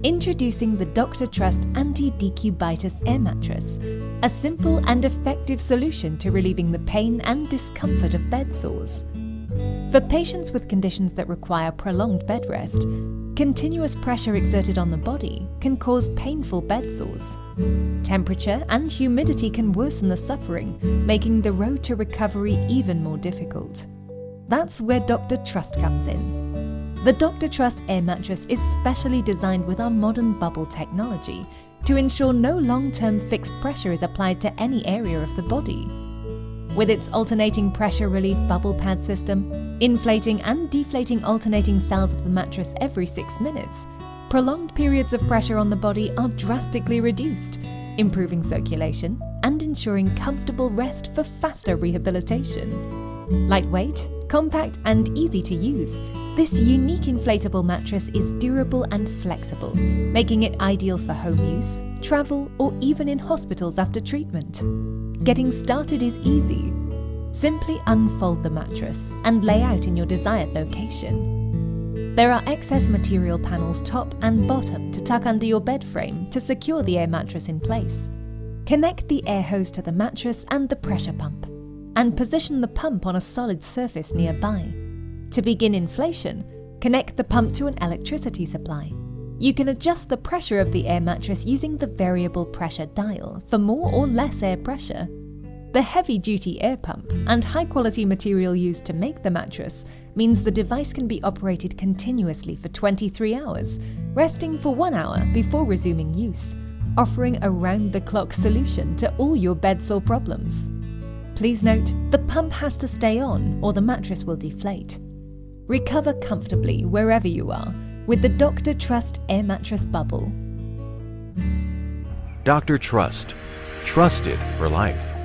Introducing the Dr. Trust Anti-Decubitus Air Mattress, a simple and effective solution to relieving the pain and discomfort of bed sores. For patients with conditions that require prolonged bed rest, continuous pressure exerted on the body can cause painful bed sores. Temperature and humidity can worsen the suffering, making the road to recovery even more difficult. That's where Dr. Trust comes in. The Dr. Trust Air Mattress is specially designed with our modern bubble technology to ensure no long-term fixed pressure is applied to any area of the body. With its alternating pressure relief bubble pad system, inflating and deflating alternating cells of the mattress every 6 minutes, prolonged periods of pressure on the body are drastically reduced, improving circulation and ensuring comfortable rest for faster rehabilitation. Lightweight, compact and easy to use, this unique inflatable mattress is durable and flexible, making it ideal for home use, travel, or even in hospitals after treatment. Getting started is easy. Simply unfold the mattress and lay out in your desired location. There are excess material panels top and bottom to tuck under your bed frame to secure the air mattress in place. Connect the air hose to the mattress and the pressure pump, and position the pump on a solid surface nearby. To begin inflation, connect the pump to an electricity supply. You can adjust the pressure of the air mattress using the variable pressure dial for more or less air pressure. The heavy-duty air pump and high-quality material used to make the mattress means the device can be operated continuously for 23 hours, resting for 1 hour before resuming use, offering a round-the-clock solution to all your bed sore problems. Please note, the pump has to stay on or the mattress will deflate. Recover comfortably wherever you are with the Dr. Trust Air Mattress Bubble. Dr. Trust. Trusted for life.